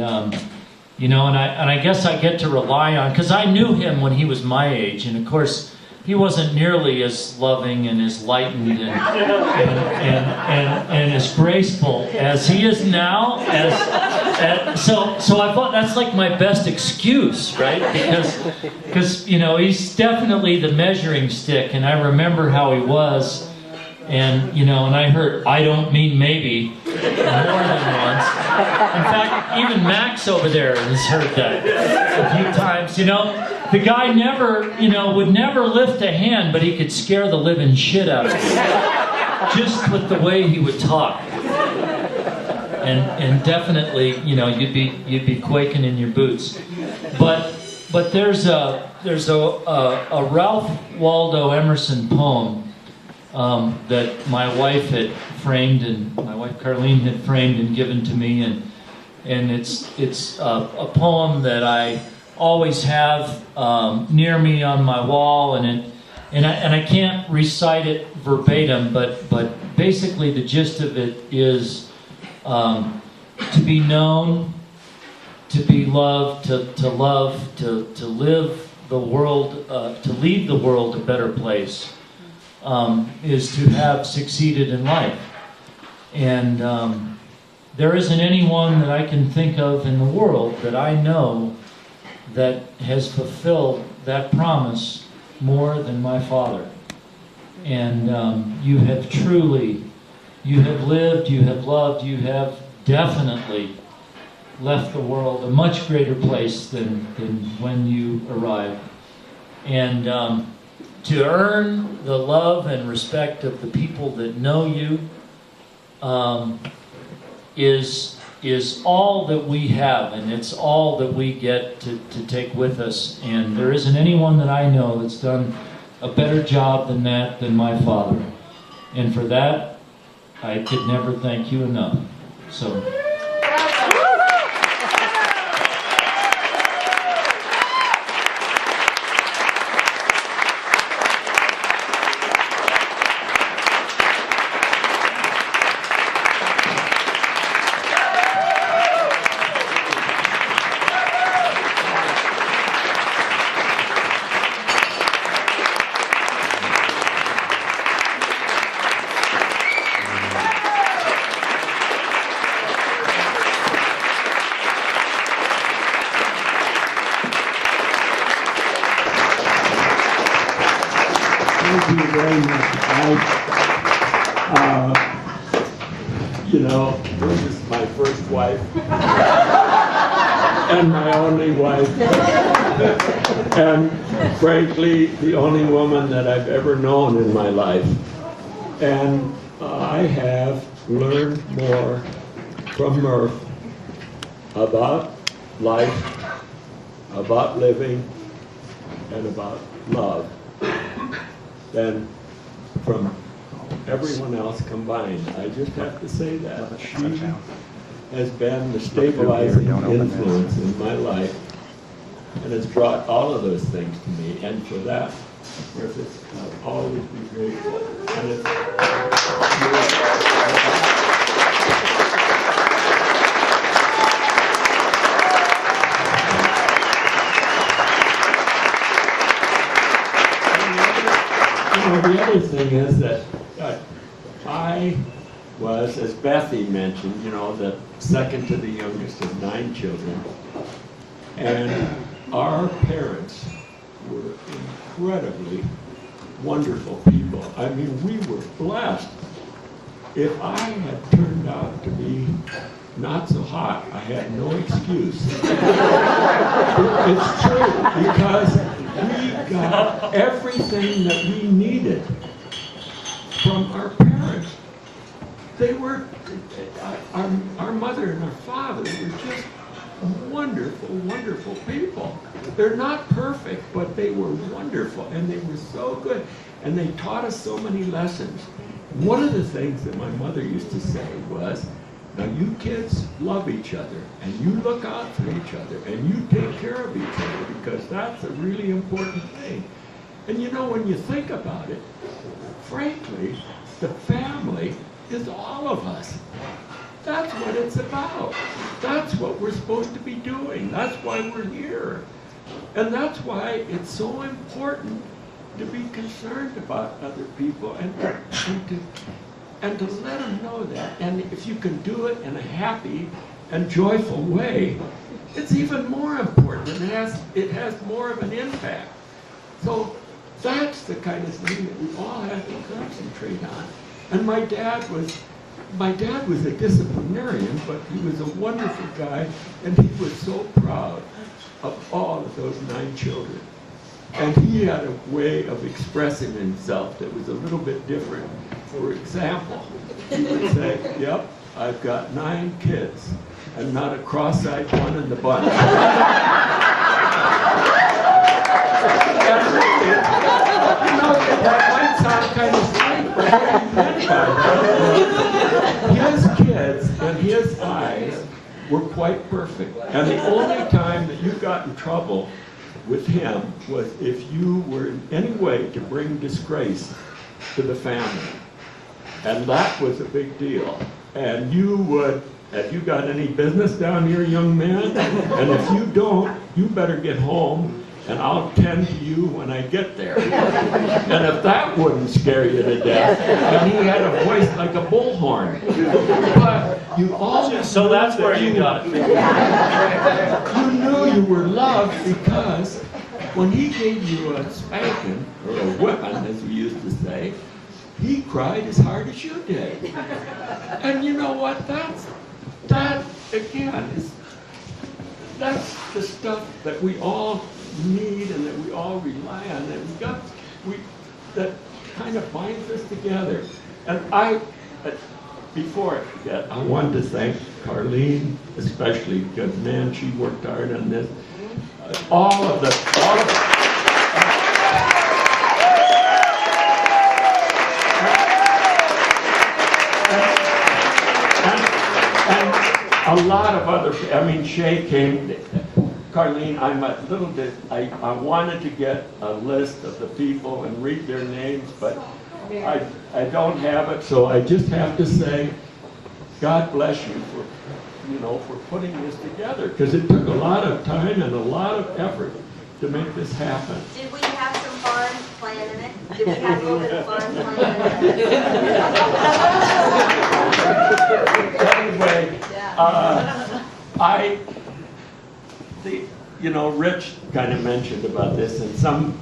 you know, and I guess I get to rely on, because I knew him when he was my age, and of course, he wasn't nearly as loving and as lightened and as graceful as he is now. So I thought that's like my best excuse, right? Because you know, he's definitely the measuring stick, and I remember how he was, and you know, and I heard "I don't mean maybe" more than once. In fact, even Max over there has heard that a few times. You know, the guy never, you know, would never lift a hand, but he could scare the living shit out of you just with the way he would talk. And definitely, you know, you'd be quaking in your boots. But there's a Ralph Waldo Emerson poem that my wife had framed, and my wife Carlene had framed and given to me, and it's a poem that I always have near me on my wall, and and I can't recite it verbatim, but basically the gist of it is to be known, to be loved, to love, to live the world, to leave the world a better place, is to have succeeded in life. And there isn't anyone that I can think of in the world that I know that has fulfilled that promise more than my father. And you have truly, you have lived, you have loved, you have definitely left the world a much greater place than when you arrived. And to earn the love and respect of the people that know you is all that we have, and it's all that we get to take with us. And there isn't anyone that I know that's done a better job than that than my father. And for that, I could never thank you enough. So. Thank you very much. You know, this is my first wife and my only wife, and frankly, the only woman that I've ever known in my life. And I have learned more from Murph about life, about living, and about love than from everyone else combined. I just have to say that. She has been the stabilizing influence in my life and has brought all of those things to me. And for that, I'll always be grateful. And it's the other thing is that I was, as Bethy mentioned, you know, the second to the youngest of 9 children. And our parents were incredibly wonderful people. I mean, we were blessed. If I had turned out to be not so hot, I had no excuse. It's true, because we got everything that we needed from our parents. They were, our mother and our father were just wonderful, wonderful people. They're not perfect, but they were wonderful, and they were so good. And they taught us so many lessons. One of the things that my mother used to say was, now you kids love each other, and you look out for each other, and you take care of each other, because that's a really important thing. And you know, when you think about it, frankly, the family is all of us. That's what it's about. That's what we're supposed to be doing. That's why we're here. And that's why it's so important to be concerned about other people and to let them know that. And if you can do it in a happy and joyful way, it's even more important, and it has more of an impact. So that's the kind of thing that we all have to concentrate on. And my dad was a disciplinarian, but he was a wonderful guy, and he was so proud of all of those 9 children. And he had a way of expressing himself that was a little bit different. For example, he would say, yep, I've got 9 kids, and not a cross-eyed one in the bunch. That might sound kind of strange, but what he meant by that, his kids and his eyes were quite perfect. And the only time that you got in trouble with him was if you were in any way to bring disgrace to the family. And that was a big deal. And you would, have you got any business down here, young man? And if you don't, you better get home and I'll tend to you when I get there. And if that wouldn't scare you to death, and he had a voice like a bullhorn. But you always So that's where you got it. you knew you were loved because when he gave you a spanking, or a whipping, as we used to say, he cried as hard as you did. And you know what? That again that's the stuff that we all need and that we all rely on, that kind of binds us together. And before I forget, I wanted to thank Carlene, especially because man, she worked hard on this. All of and a lot of other, I mean, Shay came, Carlene, I'm a little bit, I wanted to get a list of the people and read their names, but I don't have it, so I just have to say, God bless you for, for putting this together, because it took a lot of time and a lot of effort to make this happen. Did we have some fun planning it? Did we have a little bit of fun planning Anyway, Rich kind of mentioned about this, and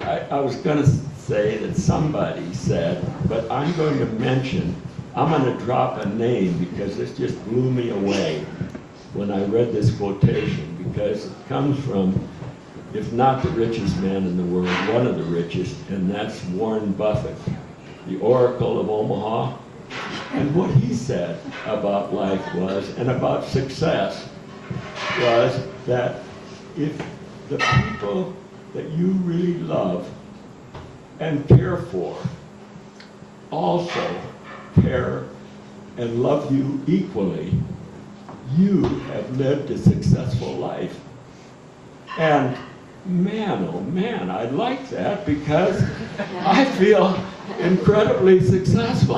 I was going to say that somebody said, but I'm going to mention, I'm going to drop a name because this just blew me away when I read this quotation, because it comes from, if not the richest man in the world, one of the richest, and that's Warren Buffett, the Oracle of Omaha. And what he said about life was, and about success, was that if the people that you really love and care for also care and love you equally, you have lived a successful life. And man, oh man, I like that because I feel incredibly successful.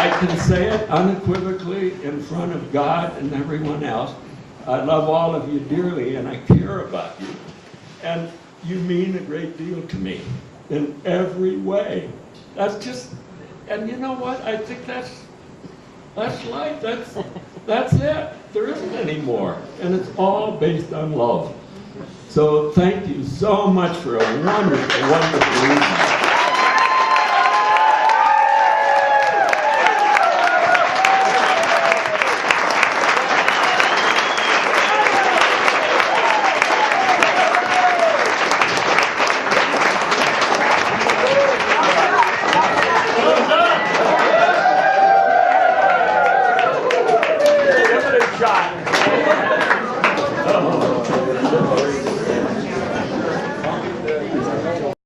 I can say it unequivocally in front of God and everyone else. I love all of you dearly and I care about you. And you mean a great deal to me in every way. That's just, and you know what? I think that's life. That's it. There isn't any more. And it's all based on love. So thank you so much for a wonderful, wonderful evening.